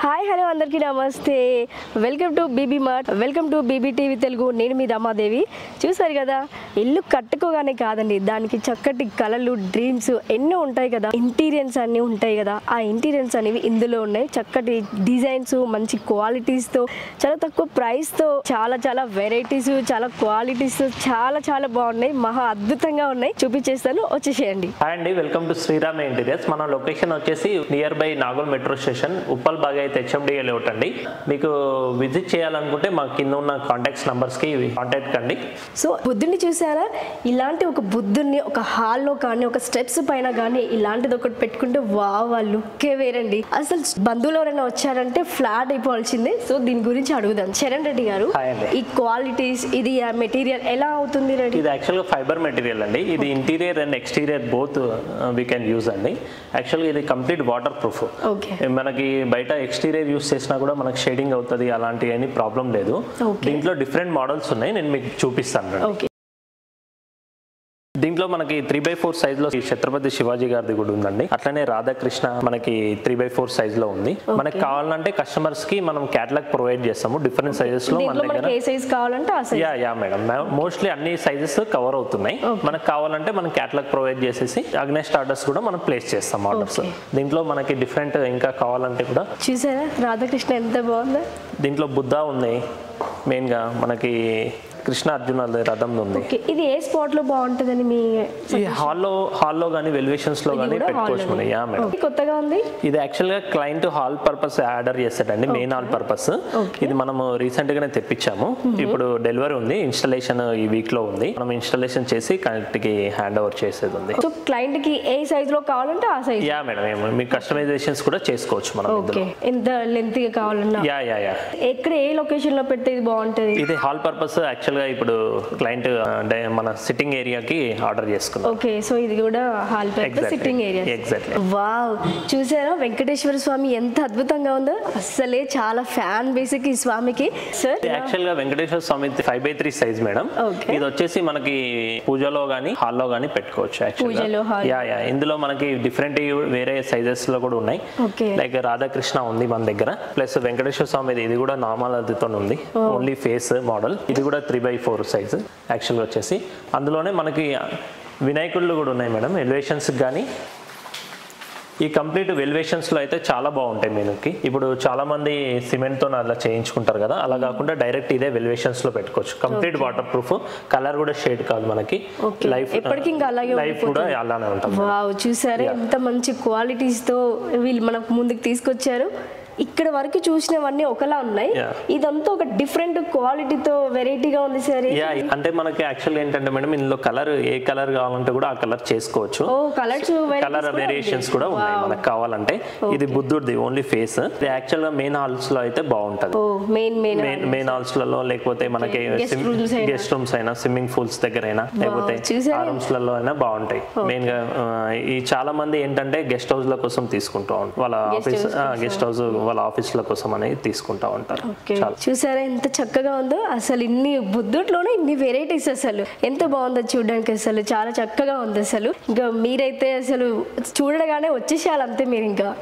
Hi hello అందరికీ నమస్తే. Welcome to BB mart, welcome to BB TV Telugu. నేను మీ రమాదేవి. చూసారు కదా, ఇల్లు కట్టుకోగానే కాదండి, దానికి చక్కటి కళలు, డ్రీమ్స్ ఎన్నో ఉంటాయి కదా, ఇంటీరియర్స్ అన్నీ ఉంటాయి కదా. ఆ ఇంటీరియర్స్ అనేవి ఇందులో ఉన్నాయి. చక్కటి డిజైన్స్, మంచి క్వాలిటీస్తో, చాలా తక్కువ ప్రైస్తో, చాలా చాలా వెరైటీస్, చాలా క్వాలిటీస్, చాలా చాలా బాగున్నాయి. మహా అద్భుతంగా ఉన్నాయి. చూపించేస్తాను, వచ్చేసేయండి. హాయ్ అండి, వెల్కమ్ టు శ్రీరామ్ ఇంటీరియర్స్. మన లొకేషన్ వచ్చేసి near by Nagole metro station, Uppal బాగా హెచ్ఎండిఏ లేఅవుట్ అండి. మీకు విజిట్ చేయాలనుకుంటే మా కింద ఉన్న కాంటాక్ట్స్ నంబర్స్కి కాంటాక్ట్ కండి. సో బుద్ధుడిని చూసారా, ఇలాంటి ఒక బుద్ధుడిని ఒక హాల్లో కానీ ఒక స్టెప్స్ పైన కానీ ఇలాంటిది ఒకటి పెట్టుకుంటే వా లుక్కే వేరండి. అసలు బంధువులు ఎవరైనా వచ్చారంటే ఫ్లాట్ అయిపోవాల్సిందే. సో దీని గురించి అడుగుదాం. చరణ్ రెడ్డి గారు, ఈ క్వాలిటీస్, ఇది మెటీరియల్ ఎలా అవుతుంది రెడ్డి? ఇది యాక్చువల్గా ఫైబర్ మెటీరియల్ అండి. ఇది interior and exterior both we can use అండి. యాక్చువల్గా ఇది కంప్లీట్ వాటర్ ప్రూఫ్. మనకి బయట ఎక్స్టీరియర్ యూస్ చేసినా కూడా మనకు షేడింగ్ అవుతుంది, అలాంటి ఏమీ ప్రాబ్లం లేదు. దీంట్లో డిఫరెంట్ మోడల్స్ ఉన్నాయి, నేను మీకు చూపిస్తాను. దీంట్లో మనకి 3x4 సైజ్ లో ఛత్రపతి శివాజీ గారిది కూడా ఉందండి. అట్లనే రాధాకృష్ణ మనకి 3x4 సైజ్ లో ఉంది. మనకి కావాలంటే కస్టమర్స్ కి మనం క్యాటలాగ్ ప్రొవైడ్ చేస్తాము డిఫరెంట్ సైజెస్ లో. మన దగ్గర ఏ సైజ్ కావాలంటే ఆ సైజ్. యా మేడం, మోస్ట్లీ అన్ని సైజెస్ కవర్ అవుతున్నాయి. మనకు కావాలంటే మనం క్యాటలాగ్ ప్రొవైడ్ చేసేసి అగ్నెస్ట్ ఆర్డర్స్ కూడా మనం ప్లేస్ చేస్తాం ఆర్డర్స్. దీంట్లో మనకి డిఫరెంట్ ఇంకా కావాలంటే కూడా చూసారా, రాధాకృష్ణ ఎంత బాగుంది. దీంట్లో బుద్ధ ఉంది, మెయిన్ గా మనకి కృష్ణ అర్జున రథం ఉంది. ఇది ఏ స్పాట్ లో బాగుంటుందని మీ హాల్లో గానీ వెల్వేషన్స్ లో గానీ పెట్టుకోవచ్చు. యా మేడం, కొత్తగా ఉంది. ఇది యాక్చువల్ గా క్లయింట్ హాల్ పర్పస్ ఆర్డర్ చేస్తాడండి, మెయిన్ హాల్ పర్పస్. ఇది మనము రీసెంట్ గానే తెప్పించాము. ఇప్పుడు డెలివరీ ఉంది, ఇన్స్టాలేషన్ ఈ వీక్ లో ఉంది. మనం ఇన్స్టాలేషన్ చేసి క్లయింట్ కి హ్యాండ్ ఓవర్ చేసేది ఉంది. సో క్లయింట్ కి ఏ సైజ్ లో కావాలంటే ఆ సైజ్. యా మేడం, మీ కస్టమైజేషన్స్ కూడా చేసుకోవచ్చు మనం. ఎంత లెంత్ గా కావాలన్నా. యా ఎక్కడ ఏ లొకేషన్ లో పెడితే ఇది బాగుంటది? ఇది హాల్ పర్పస్ యాక్చువల్ గా ఇప్పుడు క్లయింట్ మన సిట్టింగ్ ఏరియాకి ఆర్డర్ చేసుకున్నాం. ఓకే, సో ఇది కూడా hall purpose sitting area. Exactly. Wow, చూసారా వెంకటేశ్వర స్వామి ఎంత అద్భుతంగా ఉందో. అసలే చాలా ఫ్యాన్ బేసిక్ ఈ స్వామికి. సార్ యాక్చువల్ గా వెంకటేశ్వర స్వామి 5x3 సైజ్ మేడం. ఇది వచ్చేసి మనకి పూజలో గానీ హాల్లో గానీ పెట్టుకోవచ్చు. యా ఇందులో మనకి డిఫరెంట్ వేరే సైజెస్ లో కూడా ఉన్నాయి. లైక్ రాధాకృష్ణ ఉంది మన దగ్గర, ప్లస్ వెంకటేశ్వర స్వామి ఇది కూడా నార్మల్ అదితో ఉంది, ఓన్లీ ఫేస్ మోడల్. ఇది కూడా 3x4 సైజ్ యాక్చువల్గా వచ్చేసి. అందులోనే మనకి వినాయకుళ్ళు కూడా ఉన్నాయి మేడం, ఎలివేషన్స్ కానీ. ఈ కంప్లీట్ వెల్వేషన్స్లో అయితే చాలా బాగుంటాయి మనకి. ఇప్పుడు చాలా మంది సిమెంట్తో అలా చేయించుకుంటారు కదా, అలా కాకుండా డైరెక్ట్ ఇదే వెల్వేషన్స్లో పెట్టుకోవచ్చు. కంప్లీట్ వాటర్ ప్రూఫ్, కలర్ కూడా షేడ్ కాదు మనకి, లైఫ్ కూడా అలానే ఉంటుంది. వావ్, చూసారా ఎంత మంచి క్వాలిటీస్తో వీళ్ళు మనకు ముందుకు తీసుకొచ్చారు. ఇక్కడ వరకు చూసినవన్నీ ఒకలా ఉన్నాయి, ఇదంతా ఒక డిఫరెంట్ క్వాలిటీతో వెరైటీగా ఉంది సార్. అంటే మనకి యాక్చువల్ ఏంటంటే మేడం, ఇందులో కలర్ ఏ కలర్ కావాలంటే కూడా ఆ కలర్ చేసుకోవచ్చు. కలర్ వేరియేషన్స్ కూడా ఉన్నాయి మనకు కావాలంటే. ఇది బుద్ధుడిది ఓన్లీ ఫేస్. ఇది యాక్చువల్ గా మెయిన్ హాల్స్ లో అయితే బాగుంటది. మెయిన్ హాల్స్ లలో, లేకపోతే మనకి గెస్ట్ రూమ్స్ అయినా, స్విమ్మింగ్ పూల్స్ దగ్గర అయినా, లేకపోతే ఆ రూమ్స్ లలో అయినా బాగుంటాయి. మెయిన్ గా ఈ చాలా మంది ఏంటంటే గెస్ట్ హౌస్ ల కోసం తీసుకుంటూ ఉంటారు, వాళ్ళ ఆఫీస్ గెస్ట్ హౌస్ వాళ్ళ ఆఫీసుల కోసం అనేది తీసుకుంటా ఉంటారు. చూసారా ఎంత చక్కగా ఉందో. అసలు ఇన్ని బుద్ధుట్లోనే ఇన్ని వెరైటీస్, అసలు ఎంత బాగుందో చూడడానికి. అసలు చాలా చక్కగా ఉంది అసలు. ఇంకా మీరైతే అసలు చూడగానే వచ్చేసేయాలి అంతే మీరు ఇంకా.